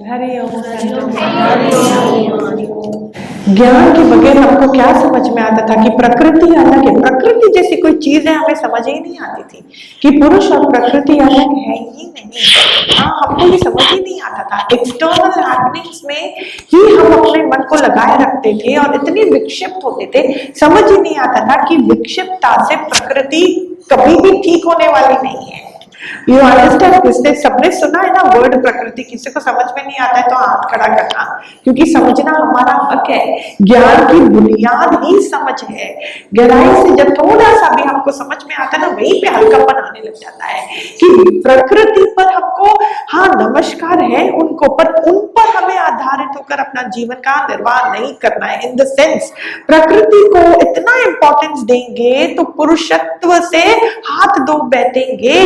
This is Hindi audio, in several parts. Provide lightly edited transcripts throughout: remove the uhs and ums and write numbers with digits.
हरि ओम। ज्ञान के बगैर हमको क्या समझ में आता था कि प्रकृति अलग है, प्रकृति जैसी कोई चीज है हमें समझ ही नहीं आती थी कि पुरुष और प्रकृति अलग है ही नहीं। हाँ, हमको ये समझ ही नहीं आता था। एक्सटर्नल हैपनिंग्स में ही हम अपने मन को लगाए रखते थे और इतने विक्षिप्त होते थे, समझ ही नहीं आता था कि विक्षिप्तता से प्रकृति कभी भी ठीक होने वाली नहीं है। You understand? किसने सबने सुना है ना वर्ड प्रकृति? किसी को समझ में नहीं आता है तो हाथ खड़ा करना, क्योंकि समझना हमारा हक है। ज्ञान की बुनियाद ही समझ है। गहराई से जब थोड़ा सा भी हमको समझ में आता है ना, वहीं पे हल्कापन आने लग जाता है कि प्रकृति पर हमको हाँ नमस्कार है उनको, पर उन पर हमें आधारित होकर अपना जीवन का निर्वाह नहीं करना है। इन द सेंस प्रकृति को इतना इंपॉर्टेंस देंगे तो पुरुषत्व से हाथ धो बैठेंगे।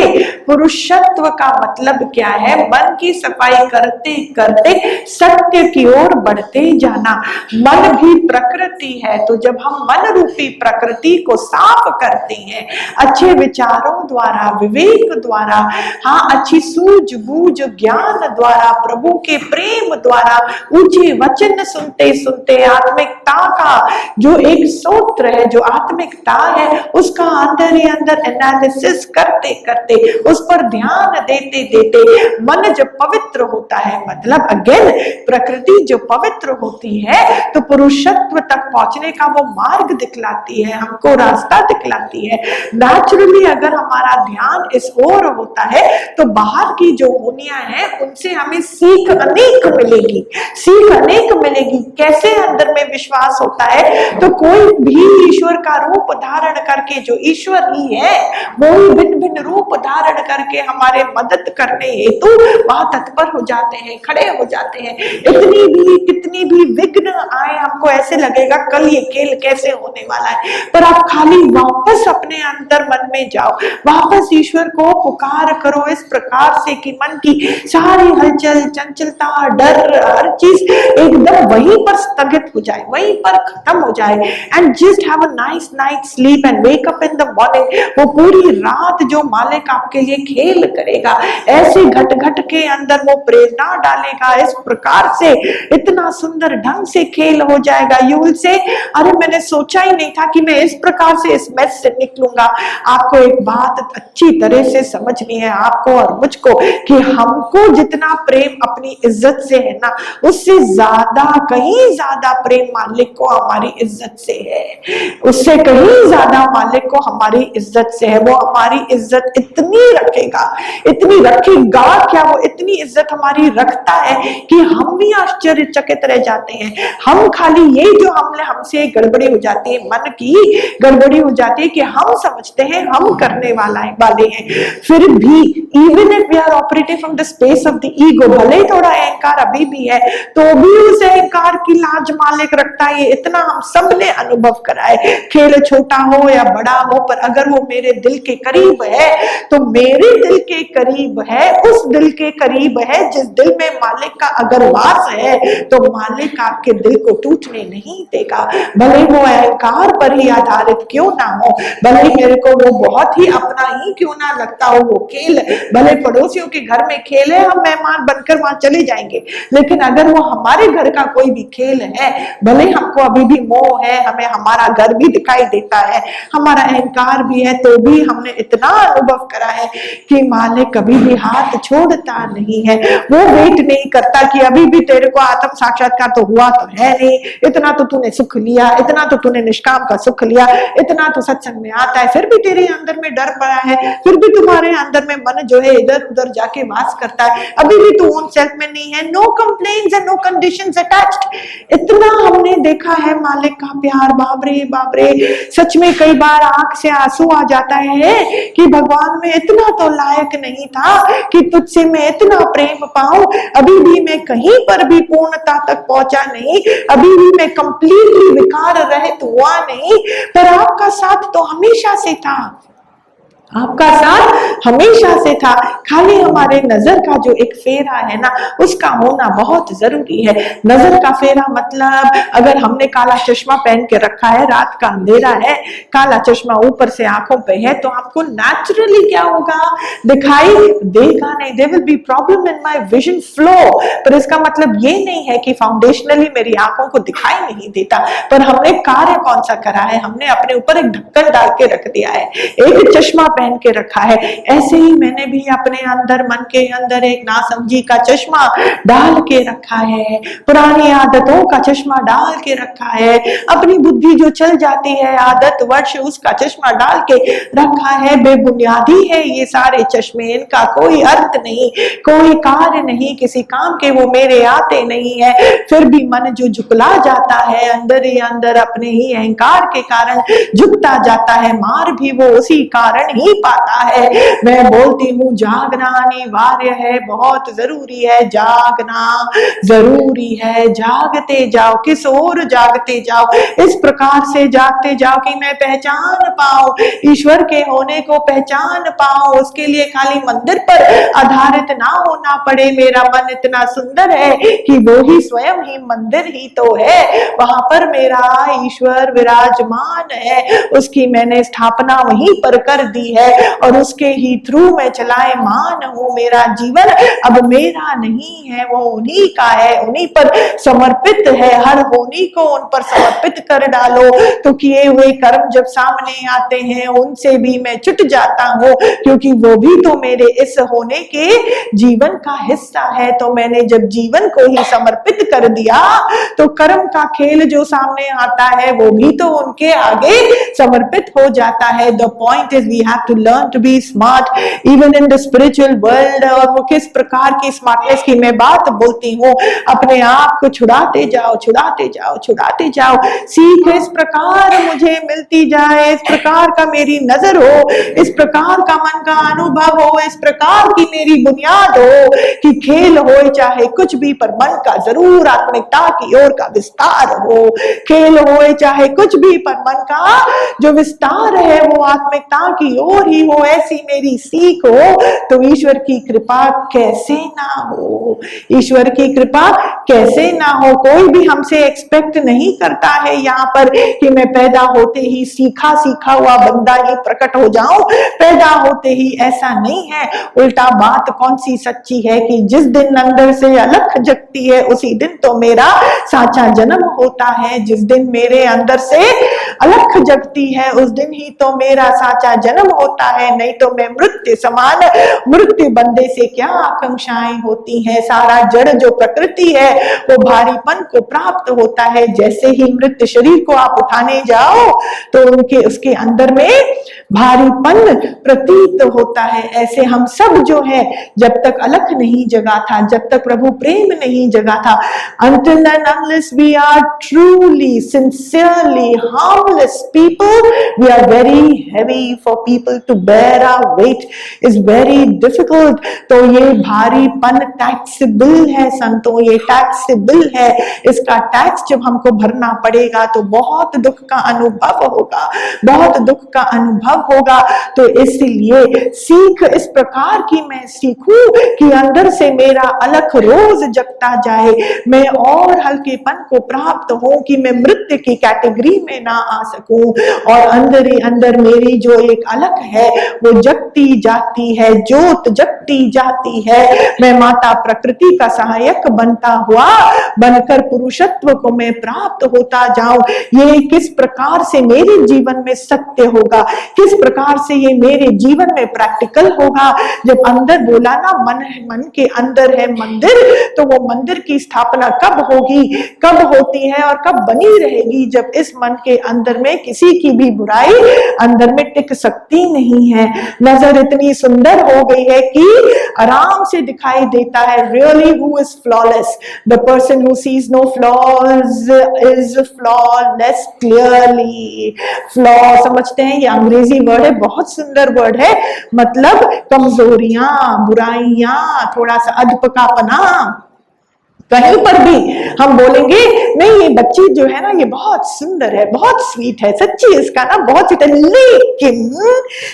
पुरुषत्व का मतलब क्या है? मन की सफाई करते करते सत्य की ओर बढ़ते जाना। मन भी प्रकृति है, तो जब हम मन रूपी प्रकृति को साफ करते हैं अच्छे विचारों द्वारा, विवेक द्वारा, हाँ अच्छी सूझबूझ ज्ञान द्वारा, प्रभु के प्रेम द्वारा, ऊंचे वचन सुनते सुनते आत्मिकता का जो एक सूत्र है, जो आत्मिकता है, उसका अंदर ही अंदर एनालिसिस करते करते, उस पर ध्यान देते देते मन जब पवित्र होता है, मतलब अगेन प्रकृति जो पवित्र होती है तो पुरुषत्व तक पहुंचने का वो मार्ग दिखलाती है, हमको रास्ता दिखलाती है। नेचुरली अगर हमारा ध्यान इस ओर होता है तो बाहर की जो होनियां हैं उनसे हमें सीख अनेक मिलेगी, सीख अनेक मिलेगी। कैसे? अंदर में विश्वास होता है तो कोई भी ईश्वर का रूप धारण करके, जो ईश्वर ही है वो ही भिन्न भिन्न रूप धारण करके हमारे मदद करने हेतु वहां तत्पर हो जाते हैं, खड़े हो जाते हैं। इतनी भी कितनी भी विघ्न आए, हमको ऐसे लगेगा कल ये खेल कैसे होने वाला है, पर आप खाली वापस अपने अंदर मन में जाओ, वापस ईश्वर को पुकार करो इस प्रकार से कि मन की सारी हलचल, चंचलता, डर, हर चीज एकदम वहीं पर स्थगित हो जाए, वहीं पर खत्म हो जाए। And just have a nice night sleep and wake up in the morning. वो पूरी रात जो मालिक आपके लिए खेल करेगा, ऐसे घट घट के अंदर वो प्रेरणा डालेगा, इस प्रकार से इतना सुंदर ढंग से खेल हो जाएगा। यू विल से अरे मैंने सोचा ही नहीं था कि मैं इस प्रकार से इस मैच से निकलूंगा। आपको एक बात अच्छी तरह से समझनी है, आपको और मुझको, कि हमको जितना प्रेम अपनी इज्जत से है ना, उससे ज्यादा, कहीं ज्यादा प्रेम मालिक को हमारी इज्जत से है, उससे कहीं ज्यादा मालिक को हमारी इज्जत से है। वो हमारी इज्जत इतनी रखेगा, इतनी रखेगा क्या, वो इतनी इज्जत हमारी रखता है कि हम भी आश्चर्यचकित रह जाते हैं। हम खाली ये जो हमसे गड़बड़ी हो जाती है, मन की गड़बड़ी हो जाती है कि हम समझते हैं हम करने वाले हैं, फिर भी even if we are operating from the space of the ego, भले ही थोड़ा अहंकार अभी भी है तो भी उस अहंकार की लाज मालिक रखता है। इतना हम सबने अनुभव करा है, खेल छोटा हो या बड़ा हो, पर अगर वो मेरे दिल के करीब है तो मेरे दिल के करीब है, उस दिल के करीब है जिस दिल में मालिक का अगर वास है तो मालिक आपके दिल को टूटने नहीं देगा। भले वो अहंकार पर ही आधारित क्यों ना हो, भले मेरे को वो बहुत ही अपना ही क्यों ना लगता हो वो खेल, भले पड़ोसियों के घर में खेल है, हम मेहमान बनकर वहां चले जाएंगे, लेकिन अगर वो हमारे घर का कोई भी खेल है, भले हमको अभी भी मोह है, हमें हमारा घर भी दिखाई देता है, हमारा अहंकार भी है, तो भी हमने इतना अनुभव करा है कि मालिक कभी भी हाथ छोड़ता नहीं है। वो वेट नहीं करता कि अभी भी तेरे को आत्म साक्षात्कार तो हुआ तो है नहीं, इतना तो तूने सुख लिया, इतना तो तूने निष्काम का सुख लिया, इतना तो सत्संग में आता है, फिर भी तेरे अंदर में डर पड़ा है, फिर भी तुम्हारे अंदर में मन जो है इधर उधर जाके वास करता है, अभी भी तू ओन सेल्फ में नहीं है। No complaints and no conditions attached. इतना हमने देखा है मालिक का प्यार, बाबरे बाबरे, सच में कई बार आंख से आंसू आ जाता है कि भगवान में इतना तो लायक नहीं था कि तुझसे मैं इतना प्रेम पाऊं, अभी भी मैं कहीं पर भी पूर्णता तक पहुंचा नहीं, अभी भी मैं कंप्लीटली विकार रहित हुआ नहीं, पर आपका साथ तो हमेशा से था। आपका साथ हमेशा से था। खाली हमारे नजर का जो एक फेरा है ना, उसका होना बहुत जरूरी है। नजर का फेरा मतलब अगर हमने काला चश्मा पहन के रखा है, रात का अंधेरा है, काला चश्मा ऊपर से आंखों पे है, तो आपको नेचुरली क्या होगा, दिखाई देगा नहीं। There will be problem in my vision flow. पर इसका मतलब ये नहीं है कि फाउंडेशनली मेरी आंखों को दिखाई नहीं देता, पर हमने कार्य कौन सा करा है, हमने अपने ऊपर एक ढक्कन डाल के रख दिया है, एक चश्मा पहन के रखा है। ऐसे ही मैंने भी अपने अंदर, मन के अंदर एक नासमझी का चश्मा डाल के रखा है, पुरानी आदतों का चश्मा डाल के रखा है, अपनी बुद्धि जो चल जाती है आदत वर्ष, उसका चश्मा डाल के रखा है। बेबुनियादी है ये सारे चश्मे, इनका कोई अर्थ नहीं, कोई कार्य नहीं, किसी काम के वो मेरे आते नहीं है। फिर भी मन जो झुकला जाता है अंदर ही अंदर, अपने ही अहंकार के कारण झुकता जाता है, मार भी वो उसी कारण ही पाता है। मैं बोलती हूँ जागना अनिवार्य है, बहुत जरूरी है, जागना जरूरी है। जागते जाओ, किस ओर जागते जाओ, इस प्रकार से जागते जाओ कि मैं पहचान पाऊं, ईश्वर के होने को पहचान पाऊं। उसके लिए खाली मंदिर पर आधारित ना होना पड़े। मेरा मन इतना सुंदर है कि वो ही स्वयं ही मंदिर ही तो है, वहां पर मेरा ईश्वर विराजमान है, उसकी मैंने स्थापना वहीं पर कर दी है और उसके ही थ्रू मैं चलायमान हूँ। मेरा जीवन अब मेरा नहीं है, वो उन्हीं का है, उन्हीं पर समर्पित है। हर होनी को उन पर समर्पित कर डालो तो किए हुए कर्म जब सामने आते हैं उनसे भी मैं छुट जाता हूँ, क्योंकि वो भी तो मेरे इस होने के जीवन का हिस्सा है। तो मैंने जब जीवन को ही समर्पित कर दिया तो कर्म का खेल जो सामने आता है वो भी तो उनके आगे समर्पित हो जाता है। The point is we have to learn to be smart even in the spiritual world. और वो किस प्रकार की स्मार्टनेस की मैं बात बोलती हूँ, अपने आप को छुड़ाते जाओ, छुड़ाते जाओ, छुड़ाते जाओ। सीख इस प्रकार मुझे मिलती जाए, इस प्रकार का मेरी नजर हो, इस प्रकार का मन का अनुभव हो, इस प्रकार की मेरी बुनियाद हो कि खेल हो चाहे कुछ भी, पर मन का जरूर आत्मिकता की ओर का विस्तार हो। खेल हो चाहे कुछ भी, पर मन का जो विस्तार है वो आत्मिकता की ओर ही हो, ऐसी मेरी सीख हो। तो ईश्वर की कृपा कैसे ना हो, ईश्वर की कृपा कैसे ना हो। कोई भी हमसे एक्सपेक्ट नहीं करता है यहाँ पर कि मैं पैदा होते ही सीखा सीखा हुआ बंदा ही प्रकट हो जाऊं। पैदा होते ही ऐसा नहीं है, उल्टा बात कौन सी सच्ची है कि जिस दिन अंदर से अलख जगती है उसी दिन तो मेरा साचा जन्म होता है। जिस दिन मेरे अंदर से अलख जगती है उस दिन ही तो मेरा साचा जन्म होता है, नहीं तो मैं मृत्यु समान, मृत्यु बंदे से क्या आकांक्षाएं होती हैं। सारा जड़ जो प्रकृति है वो भारीपन को प्राप्त होता है। जैसे ही मृत शरीर को आप उठाने जाओ तो उनके उसके अंदर में भारीपन प्रतीत होता है। ऐसे हम सब जो है जब तक अलख नहीं जगा था, जब तक प्रभु प्रेम नहीं जगा था, until and unless we are truly sincerely harmless people, we are very heavy for people to bear. Our weight is very difficult. तो ये भारीपन टैक्सेबल है संतों, ये टैक्सेबल है। इसका टैक्स जब हमको भरना पड़ेगा तो बहुत दुख का अनुभव होगा, बहुत दुख का अनुभव होगा। तो इसलिए सीख इस प्रकार की मैं सीखूं कि अंदर से मेरा अलख रोज जगता जाए, मैं और हल्केपन को प्राप्त हो कि मैं मृत्यु की कैटेगरी में ना आ सकूं, और अंदर ही अंदर मेरी जो एक अलख है वो जगती जाती है, ज्योत जगती जाती है। मैं माता प्रकृति का सहायक बनता हुआ बनकर पुरुषत्व को मैं प्राप्त होता जाऊं। ये किस प्रकार से मेरे जीवन में सत्य होगा, किस प्रकार से ये मेरे जीवन में प्रैक्टिकल होगा। जब अंदर बोला ना मन है, मन के अंदर है मंदिर, तो वो मंदिर की स्थापना कब होगी, कब होती है और कब बनी रहेगी, जब इस मन के अंदर में किसी की भी बुराई अंदर में टिक सकती नहीं है। नजर इतनी सुंदर हो गई है कि आराम से दिखाई देता है। Really, who is flawless? The person who sees no flaws is flawless clearly. Flaw समझते हैं, ये अंग्रेजी वर्ड है, बहुत सुंदर वर्ड है, मतलब कमजोरियां, बुराइयां, थोड़ा सा अधपकापना, कहीं पर भी हम बोलेंगे नहीं ये बच्ची जो है ना ये बहुत सुंदर है, बहुत स्वीट है, सच्ची इसका ना बहुत स्वीट है, लेकिन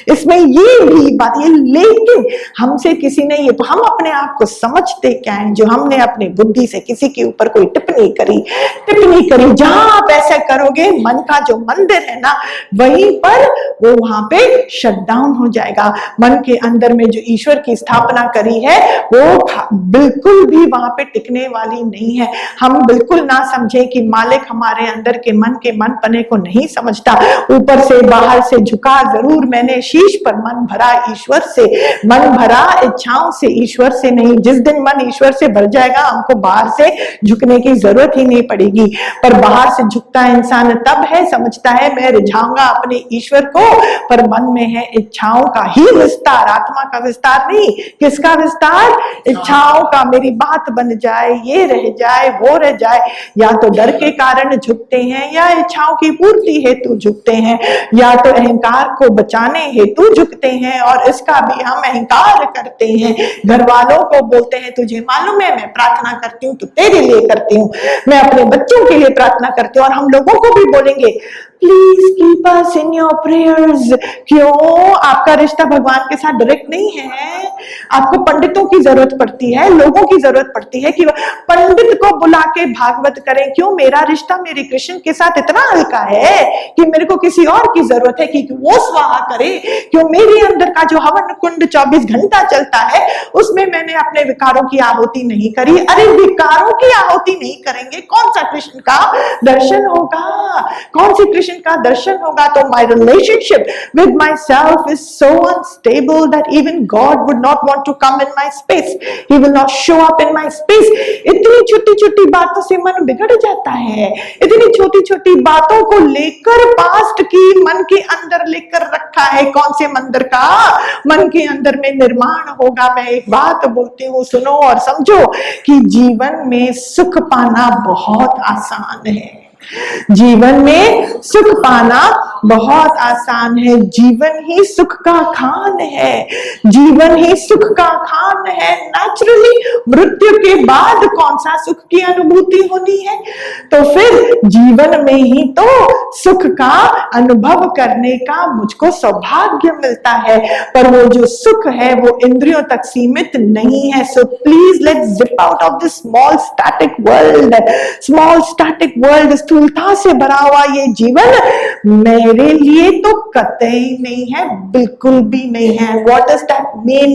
इसमें ये भी बात, ये लेकिन हमसे किसी ने ये, तो हम अपने आप को समझते क्या है, जो हमने अपनी बुद्धि से किसी के ऊपर कोई टिप्पणी करी, जहां आप ऐसा करोगे मन का जो मंदिर है ना वहीं पर वो वहां पे शट डाउन हो जाएगा। मन के अंदर में जो ईश्वर की स्थापना करी है वो बिल्कुल भी वहां पे टिकने वाली नहीं है। हम बिल्कुल ना समझे कि मालिक हमारे अंदर के मन पने को नहीं समझता, ऊपर से बाहर से झुका जरूर मैंने शीश पर मन भरा ईश्वर से, मन भरा इच्छाओं से ईश्वर से नहीं। जिस दिन मन ईश्वर से भर जाएगा हमको बाहर से झुकने की जरूरत ही नहीं पड़ेगी। पर बाहर से झुकता इंसान तब है, समझता है मैं रिझाऊंगा अपने ईश्वर को, पर मन में है इच्छाओं का ही विस्तार, आत्मा का विस्तार नहीं। किसका विस्तार? इच्छाओं का। मेरी बात बन जाए, ये रह जाए, वो रह जाए। या तो डर के कारण झुकते हैं, या इच्छाओं की पूर्ति हेतु झुकते हैं, या तो अहंकार को बचाने हेतु झुकते हैं। और इसका भी हम अहंकार करते हैं। घर वालों को बोलते हैं तुझे मालूम है मैं प्रार्थना करती हूँ तो तेरे लिए करती हूँ, मैं अपने बच्चों के लिए प्रार्थना करती हूँ। और हम लोगों को भी बोलेंगे please keep us in your prayers. क्यों? आपका रिश्ता भगवान के साथ डायरेक्ट नहीं है, आपको पंडितों की जरूरत पड़ती है, लोगों की जरूरत पड़ती है कि पंडित को बुला के भागवत करें। क्यों? मेरा रिश्ता मेरे कृष्ण के साथ इतना हल्का है कि मेरे को किसी और की जरूरत है कि वो स्वाहा करे। क्यों? मेरे अंदर का जो हवन कुंड 24 घंटा चलता है उसमें मैंने अपने विकारों की आहुति नहीं करी। अरे विकारों की आहुति नहीं करेंगे कौन सा कृष्ण का दर्शन होगा? कौन सी कृष्ण का दर्शन होगा? तो my relationship with myself is so unstable that even God would not want to come in my space. He will not show up in my space. इतनी छोटी छोटी बातों से मन बिगड़ जाता है। इतनी छोटी छोटी बातों को लेकर पास्ट की मन के अंदर लेकर रखा है। कौन से मंदिर का? मन के अंदर में निर्माण होगा। मैं एक बात बोलती हूँ, सुनो और समझो कि जीवन में सुख पाना बहुत आसान है। जीवन में सुख पाना बहुत आसान है। जीवन ही सुख का खान है, जीवन ही सुख का खान है। नेचुरली मृत्यु के बाद कौन सा सुख की अनुभूति होनी है? तो फिर जीवन में ही तो सुख का अनुभव करने का मुझको सौभाग्य मिलता है। पर वो जो सुख है वो इंद्रियों तक सीमित नहीं है। So please let's zip out of this small static world. Small static world, स्थूलता से भरा हुआ ये जीवन मेरे लिए तो कतई नहीं है, बिल्कुल भी नहीं है। What does that mean?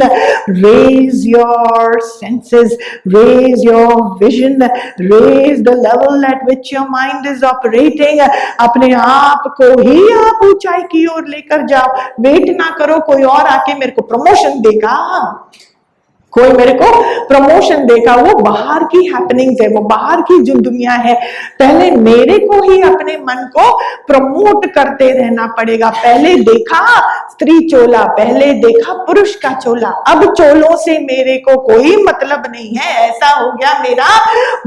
Raise your senses, raise your vision, raise the level at which your mind is operating. अपने आप को ही आप ऊंचाई की ओर लेकर जाओ। वेट ना करो कोई और आके मेरे को प्रमोशन देगा, कोई मेरे को प्रमोशन देगा। वो बाहर की हैपनिंग्स है, वो बाहर की जो दुनिया है। पहले मेरे को ही अपने मन को प्रमोट करते रहना पड़ेगा। पहले देखा स्त्री चोला, पहले देखा पुरुष का चोला, अब चोलों से मेरे को कोई मतलब नहीं है। ऐसा हो गया मेरा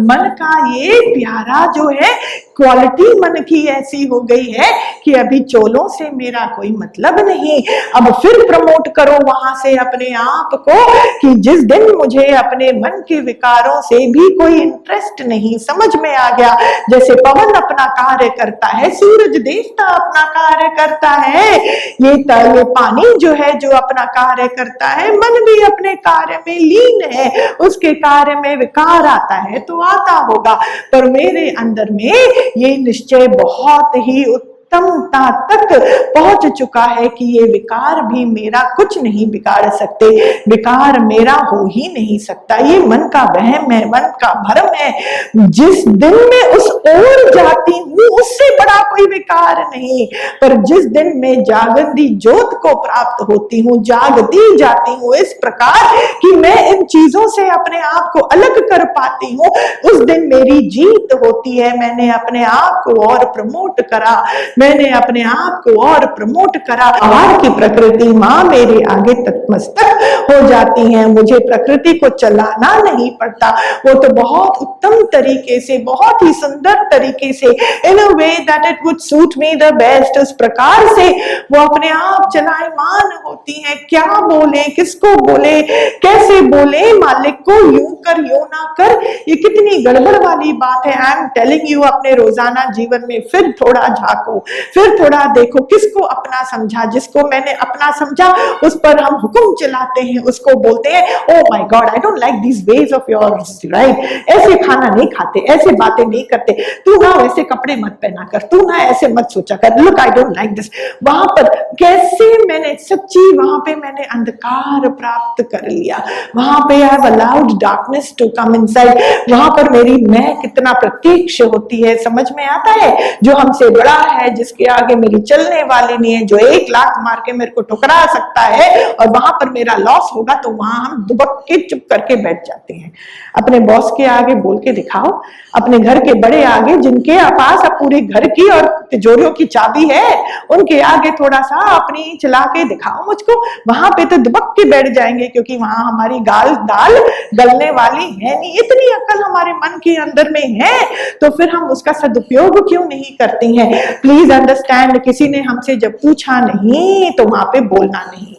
मन का ये प्यारा जो है क्वालिटी मन की ऐसी हो गई है कि अभी चोलों से मेरा कोई मतलब नहीं। अब फिर प्रमोट करो वहां से अपने आप को कि जिस दिन मुझे अपने मन के विकारों से भी कोई इंटरेस्ट नहीं, समझ में आ गया जैसे पवन अपना कार्य करता है, सूरज देवता अपना कार्य करता है, ये पानी जो है जो अपना कार्य करता है, मन भी अपने कार्य में लीन है। उसके कार्य में विकार आता है तो आता होगा, पर मेरे अंदर में ये निश्चय बहुत ही उत्तमता तक पहुंच चुका है कि ये विकार भी मेरा कुछ नहीं बिगाड़ सकते, विकार मेरा हो ही नहीं सकता। ये मन का वहम है, मन का भ्रम है। जिस दिन मैं उस ओर जाती हूँ उससे बड़ा कोई विकार नहीं, पर जिस दिन मैं जागती ज्योत को प्राप्त होती हूँ, जागती जाती हूँ इस प्रकार कि मैं इन चीजों से अपने आप को अलग कर पाती हूँ, उस दिन मेरी जीत होती है। मैंने अपने आप को और प्रमोट करा, मैंने अपने आप को और प्रमोट करा। बाहर की प्रकृति माँ मेरे आगे तत्मस्तक हो जाती है, मुझे प्रकृति को चलाना नहीं पड़ता। वो तो बहुत उत्तम तरीके से, बहुत ही सुंदर तरीके से, in a way that it would suit me the best, उस प्रकार से वो अपने आप चलायमान होती है। क्या बोले, किसको बोले, कैसे बोले, मालिक को यूं कर यूं ना कर, ये कितनी गड़बड़ वाली बात है। आई एम टेलिंग यू, अपने रोजाना जीवन में फिर थोड़ा झांको, फिर थोड़ा देखो, किसको अपना समझा। जिसको मैंने अपना समझा उस पर हम हुक्म चलाते हैं, उसको बोलते हैं oh my God I don't like this ways of yours, right, ऐसे खाना नहीं खाते, ऐसे बातें नहीं करते, तू ना ऐसे कपड़े मत पहना कर, तू ना ऐसे मत सोचा कर, look I don't like this. वहां पर कैसे मैंने सच्ची, वहां पे मैंने अंधकार प्राप्त कर लिया, वहां पे I have allowed darkness to come inside. वहां पर मेरी मैं कितना प्रत्यक्ष होती है, समझ में आता है। जो हमसे बड़ा है, जिसके आगे मेरी चलने वाली नहीं है, जो 1 लाख मार के मेरे को ठुकरा सकता है, और वहां पर मेरा लॉस होगा तो वहां हम दुबक के चुप करके बैठ जाते हैं। अपने बॉस के आगे बोल के दिखाओ, अपने घर के बड़े आगे, जिनके पास अब पूरे घर की और तिजोरियों की चाबी है, उनके आगे थोड़ा सा अपनी चला के दिखाओ मुझको, वहां पे तो दुबक के बैठ जाएंगे, क्योंकि वहां हमारी दाल गलने वाली है नहीं। इतनी अकल हमारे मन के अंदर में है, तो फिर हम उसका सदुपयोग क्यों नहीं करती हैं। प्लीज अंडरस्टैंड, किसी ने हमसे जब पूछा नहीं तो वहां पे बोलना नहीं,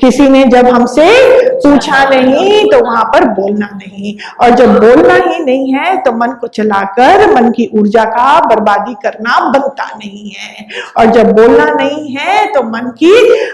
किसी ने जब हमसे पूछा नहीं तो वहां पर बोलना नहीं, और जब बोलना ही नहीं है तो मन को चलाकर मन की ऊर्जा का बर्बादी करना बनता नहीं है। और जब बोलना नहीं है तो मन की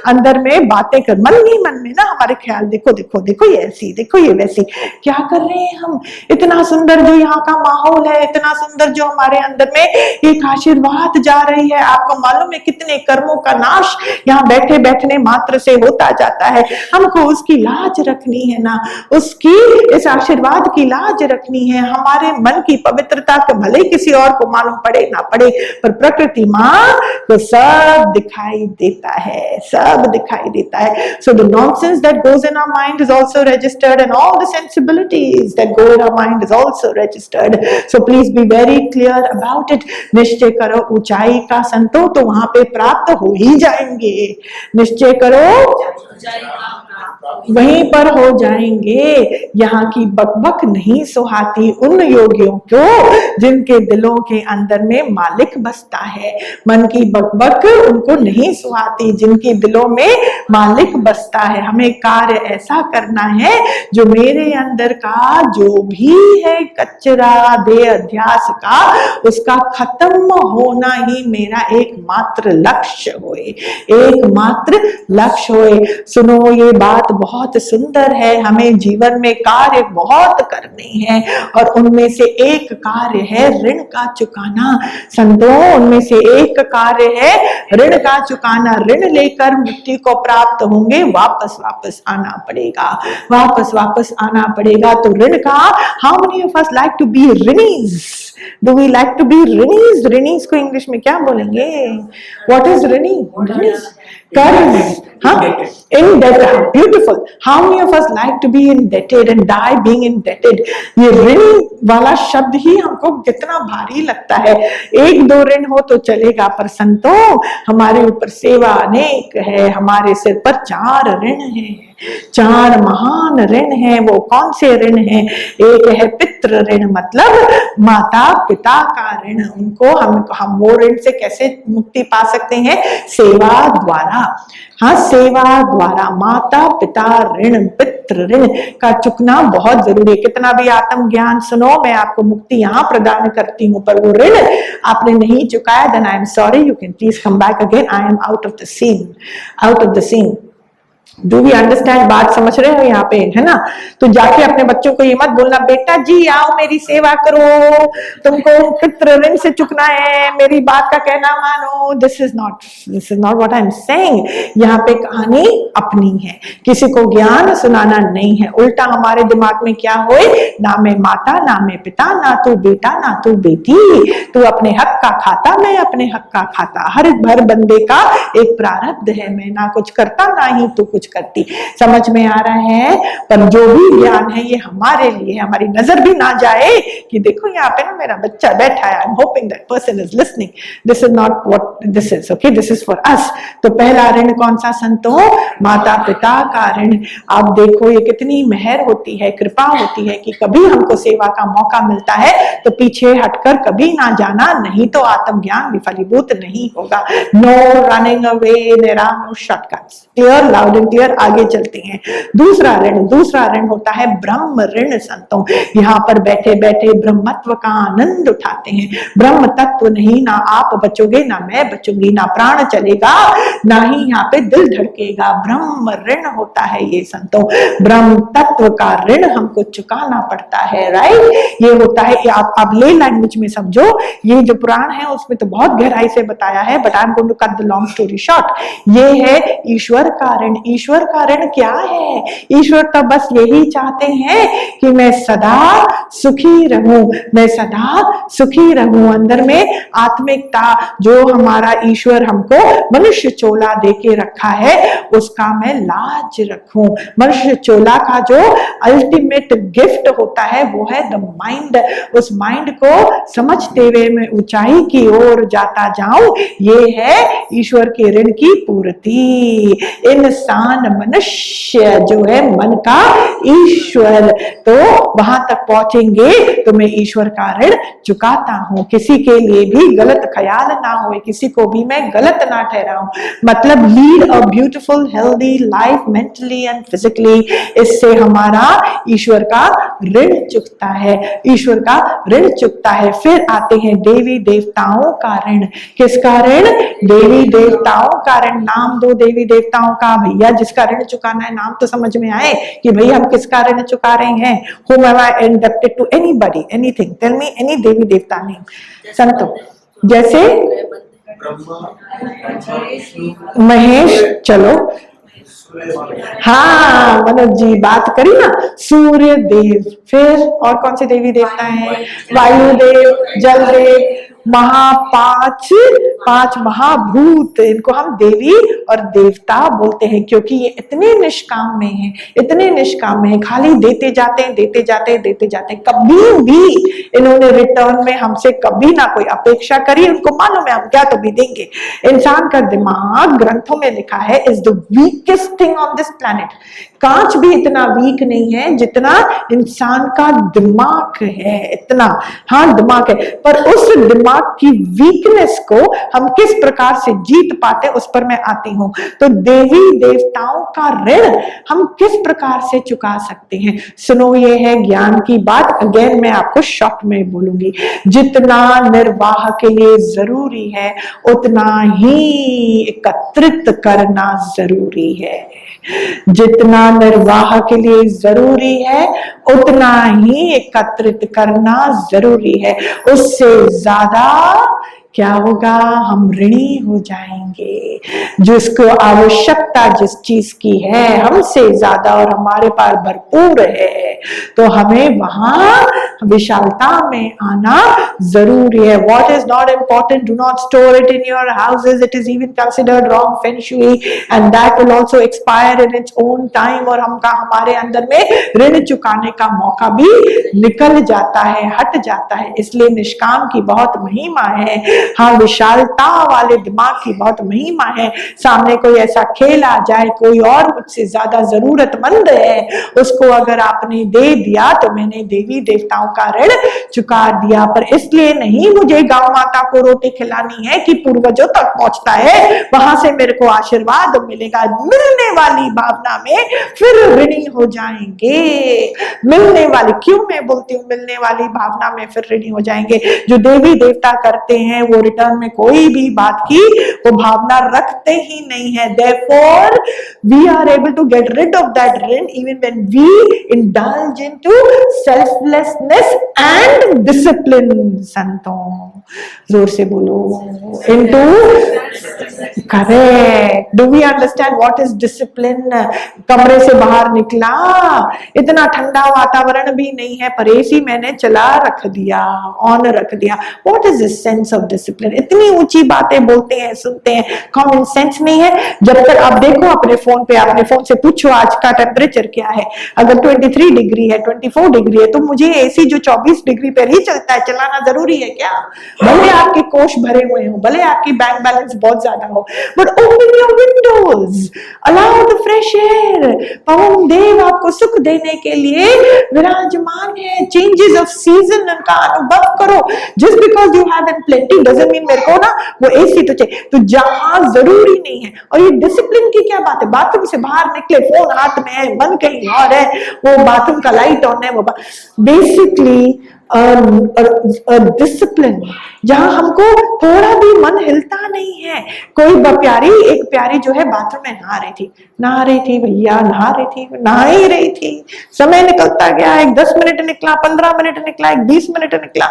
अंदर में बातें कर, मन ही मन में ना हमारे ख्याल, देखो देखो देखो ये ऐसी, देखो ये वैसी, क्या कर रहे हैं हम। इतना सुंदर जो यहाँ का माहौल है, इतना सुंदर जो हमारे अंदर में एक आशीर्वाद जा रही है, आपको मालूम है कितने कर्मों का नाश यहाँ बैठे बैठने मात्र से होता जाता है। हमको उसकी लाज रखनी है ना, उसकी इस आशीर्वाद की लाज रखनी है। हमारे मन की पवित्रता के भले किसी और को मालूम पड़े ना पड़े, पर प्रकृति माँ को सब दिखाई देता है, सब दिखाई देता है। So the nonsense that goes in our mind is also registered, and all the sensibilities that go in our mind is also registered. So please be very clear about it. निश्चय करो ऊंचाई का संतो तो वहां पे प्राप्त हो ही जाएंगे। निश्चय करो वहीं पर हो जाएंगे। यहाँ की बकबक नहीं सुहाती उन योगियों को जिनके दिलों के अंदर में मालिक बसता है। मन की बकबक उनको नहीं सुहाती जिनके दिलों में मालिक बसता है। हमें कार्य ऐसा करना है जो मेरे अंदर का जो भी है कचरा देह अध्यास का, उसका खत्म होना ही मेरा एकमात्र लक्ष्य होए, एकमात्र लक्ष्य होए। सुनो ये बात बहुत सुंदर है, हमें जीवन में कार्य बहुत करने हैं, और उनमें से एक कार्य है ऋण का चुकाना। संतों, उनमें से एक कार्य है ऋण का चुकाना। ऋण लेकर मुक्ति को प्राप्त होंगे, वापस आना पड़ेगा, वापस आना पड़ेगा। तो ऋण का, how many of us like to be ऋणीज? Do we like to be ऋणीज? ऋणीज को इंग्लिश में क्या बोलेंगे? व्हाट इज ऋणी? ऋणीज कर्ज, हाँ, indebted, beautiful. How many of us like to be indebted and die being indebted? ये ऋण वाला शब्द ही हमको कितना भारी लगता है। 1-2 ऋण हो तो चलेगा, पर संतों हमारे ऊपर सेवा अनेक है, हमारे सिर पर 4 ऋण हैं, 4 महान ऋण हैं। वो कौन से ऋण हैं? एक है पितृ ऋण, मतलब माता पिता का ऋण। उनको हम वो ऋण से कैसे मुक्ति पा सकते हैं? सेवा द्वारा। हाँ, सेवा द्वारा माता पिता ऋण, पितृ ऋण का चुकना बहुत जरूरी है। कितना भी आत्म ज्ञान सुनो, मैं आपको मुक्ति यहाँ प्रदान करती हूँ, पर वो ऋण आपने नहीं चुकाया, then I am sorry, you can please come back again, I am out of the scene, out of the scene. Do we understand? बात समझ रहे हो यहाँ पे, है ना? तो जाके अपने बच्चों को ये मत बोलना, बेटा जी आओ मेरी सेवा करो, तुमको पितृ ऋण से चुकना है, मेरी बात का कहना मानो। This is not what I am saying. यहाँ पे कहानी अपनी है, किसी को ज्ञान सुनाना नहीं है। उल्टा हमारे दिमाग में क्या होए, ना मैं माता, ना मैं पिता, ना तू बेटा, ना तू बेटी, तू अपने हक का खाता, मैं अपने हक का खाता। हर बंदे का एक प्रारब्ध है, मैं ना कुछ करता ना ही तू कुछ कुछ करती। समझ में आ रहा है? पर जो भी ज्ञान है ये हमारे लिए है, हमारी नजर भी ना जाए कि देखो यहाँ पे ना मेरा बच्चा बैठा है, I am hoping that person is listening, this is not what this is, okay, this is for us. तो पहला ऋण कौन सा संतो? माता पिता का ऋण। आप देखो ये कितनी मेहर होती है, कृपा होती है कि कभी हमको सेवा का मौका मिलता है तो पीछे हटकर कभी ना जाना, नहीं तो आत्मज्ञान भी फलीभूत नहीं होगा। No running away, there are no shortcuts. Clear, loud and clear. आगे चलते हैं। दूसरा ऋण होता है ब्रह्म ऋण संतों। यहाँ पर बैठे बैठे ब्रह्मत्व का आनंद उठाते हैं। ब्रह्म तत्व नहीं, ना आप बचोगे, ना मैं बचूंगी, ना प्राण चलेगा, ना ही यहाँ पे दिल धड़केगा। ब्रह्म ऋण होता है ये संतों। ब्रह्म तत्व का ऋण हमको चुकाना पड़ता है, राइट? ये होता है कि आप ले लैंग्वेज में समझो। ये जो पुराण है उसमें तो बहुत गहराई से बताया है, but I am going to cut the long story short. ये है ईश्वर का ऋण। ईश्वर का ऋण क्या है? ईश्वर तो बस यही चाहते हैं कि मैं सदा सुखी रहूं, मैं सदा सुखी रहूं। अंदर में आत्मिकता जो हमारा ईश्वर हमको मनुष्य चोला देके रखा है उसका मैं लाज रखूं। मनुष्य चोला का जो अल्टीमेट गिफ्ट होता है वो है द माइंड। उस माइंड को समझते हुए मैं ऊंचाई की ओर जाता जाऊं, ये है ईश्वर के ऋण की पूर्ति। इंसान मनुष्य जो है मन का ईश्वर, तो वहां तक पहुंचेंगे तो मैं ईश्वर का ऋण चुकाता हूं। किसी के लिए भी गलत ख्याल ना हो, किसी को भी मैं गलत ना ठहराऊं, मतलब lead a beautiful healthy life mentally and physically. इससे हमारा ईश्वर का ऋण चुकता है, ईश्वर का ऋण चुकता है। फिर आते हैं देवी देवताओं का ऋण। किसका ऋण? देवी देवताओं का ऋण। नाम दो देवी देवताओं का भैया, जिसका ऋण चुकाना है नाम तो समझ में आए कि भैया हम किसका ऋण चुका रहे हैं। Whom am I indebted to? Anybody, anything. Tell me any देवी देवता name. संतो जैसे महेश, चलो हाँ मनोज जी बात करी ना, सूर्य देव। फिर और कौन से देवी देवता हैं? वायु देव, जल देव, पांच महाभूत। इनको हम देवी और देवता बोलते हैं क्योंकि ये इतने निष्काम में हैं, इतने निष्काम में हैं, खाली देते जाते हैं, देते जाते हैं, देते जाते हैं। कभी भी इन्होंने रिटर्न में हमसे कभी ना कोई अपेक्षा करी। उनको मालूम है हम क्या तो भी देंगे। इंसान का दिमाग, ग्रंथों में लिखा है, is the weakest thing on this planet. कांच भी इतना वीक नहीं है जितना इंसान का दिमाग है, इतना। हाँ दिमाग है, पर उस दिमाग की वीकनेस को हम किस प्रकार से जीत पाते उस पर मैं आती हूं। तो देवी देवताओं का ऋण हम किस प्रकार से चुका सकते हैं? सुनो, ये है ज्ञान की बात। अगेन मैं आपको शॉर्ट में बोलूंगी। जितना निर्वाह के लिए जरूरी है उतना ही एकत्रित करना जरूरी है। जितना निर्वाह के लिए जरूरी है उतना ही एकत्रित करना जरूरी है। उससे ज्यादा क्या होगा? हम ऋणी हो जाएंगे। जिसको आवश्यकता जिस चीज की है हमसे ज्यादा और हमारे पास भरपूर है, तो हमें वहां विशालता में आना जरूरी है। What is not important, do not store it in your houses. It is even considered wrong feng shui and that will also expire in its own time। और हमारे अंदर में ऋण चुकाने का मौका भी निकल जाता है, हट जाता है। इसलिए निष्काम की बहुत महिमा है। हाँ, विशालता वाले दिमाग की बहुत महिमा है। सामने कोई ऐसा खेल आ जाए, कोई और मुझसे ज्यादा जरूरतमंद है, उसको अगर आपने दे दिया तो मैंने देवी देवताओं का ऋण चुका दिया। पर इसलिए नहीं मुझे गौ माता को रोटी खिलानी है कि पूर्वजों तक पहुंचता है, वहां से मेरे को आशीर्वाद मिलेगा। मिलने वाली भावना में फिर ऋणी हो जाएंगे। मिलने वाली, क्यों मैं बोलती हूँ मिलने वाली भावना में फिर ऋणी हो जाएंगे? जो देवी देवता करते हैं वो रिटर्न में कोई भी बात की वो भावना रखते ही नहीं है। Therefore, we are able to get rid of that ऋण even when we indulge into selflessness and discipline संतों, जोर से बोलो, into correct. Do we understand what is discipline? कमरे से बाहर निकला, इतना ठंडा वातावरण भी नहीं है, पर एसी मैंने चला रख दिया, ऑन रख दिया। What is this sense of discipline? इतनी ऊंची बातें बोलते हैं, सुनते हैं, कॉमन सेंस नहीं है। जब तक आप देखो अपने फोन पे, अपने फोन से पूछो आज का टेम्परेचर क्या है, अगर 23 डिग्री है, 24 डिग्री है, तो मुझे एसी जो 24 डिग्री पर ही चलता है चलाना जरूरी है क्या? भले आपके कोष भरे हुए हो, भले आपकी बैंक बैलेंस बहुत ज्यादा हो, but open your windows, allow the fresh air. Pavan Dev आपको सुख देने के लिए विराजमान है। चेंजेस ऑफ सीजन का अनुभव करो। Just because you have in plenty doesn't mean मेरे को ना वो एसी तो चाहिए, तो जहां जरूरी नहीं है। और ये डिसिप्लिन की क्या बात है? बाथरूम से बाहर निकले, फोन हाथ में है, मन कहीं और है, वो बाथरूम का लाइट ऑन है, वो बेसिकली डिसिप्लिन जहां हमको थोड़ा भी मन हिलता नहीं है। कोई एक प्यारी जो है बाथरूम में नहा रही थी भैया, नहा ही रही थी। समय निकलता गया, एक 10 मिनट निकला, 15 मिनट निकला, एक 20 मिनट निकला,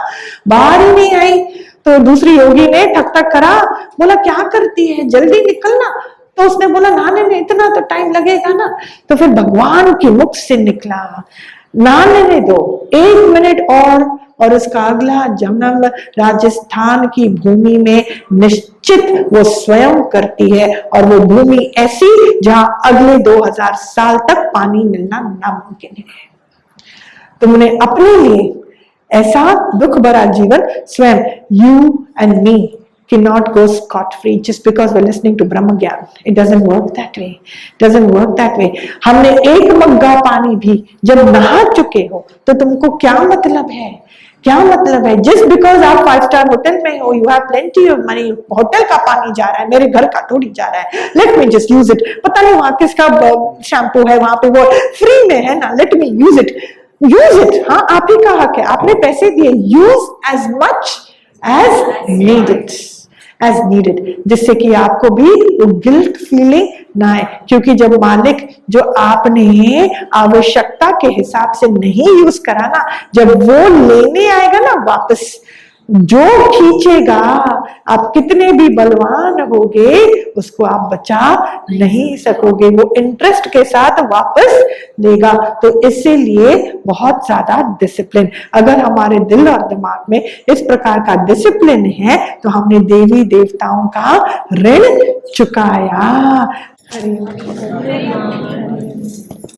बाहर ही नहीं आई। तो दूसरी योगी ने ठक ठक करा, बोला क्या करती है, जल्दी निकलना। तो उसने बोला नहाने में इतना तो टाइम लगेगा ना। तो फिर भगवान के मुख से निकला, नहाने दो 1 मिनट और उसका अगला जन्म राजस्थान की भूमि में निश्चित वो स्वयं करती है। और वो भूमि ऐसी जहां अगले 2000 साल तक पानी मिलना नामुमकिन है। तुमने अपने लिए ऐसा दुख भरा जीवन स्वयं, you and me cannot go scot free just because we're listening to Brahma Gyan. It doesn't work that way. Doesn't work that way. हमने एक मग्गा पानी भी जब नहा चुके हो तो तुमको क्या मतलब है? क्या मतलब है? जस्ट बिकॉज आप 5 स्टार होटल में हो, you have plenty of money, hotel का पानी जा रहा है, मेरे घर का थोड़ी जा रहा है, let me just use it. पता नहीं वहां किसका शैम्पू है, वहां पे वो फ्री में है ना, let me use it. Use it, हाँ आप ही का हक है, आपने पैसे दिए, use as much as needed, as needed, जिससे कि आपको भी वो गिल्ट फीलिंग ना आए। क्योंकि जब मालिक जो आपने आवश्यकता के हिसाब से नहीं यूज करा ना, जब वो लेने आएगा ना वापस, जो खींचेगा, आप कितने भी बलवान होगे उसको आप बचा नहीं सकोगे, वो इंटरेस्ट के साथ वापस लेगा। तो इसीलिए बहुत ज्यादा डिसिप्लिन, अगर हमारे दिल और दिमाग में इस प्रकार का डिसिप्लिन है तो हमने देवी देवताओं का ऋण चुकाया। हरि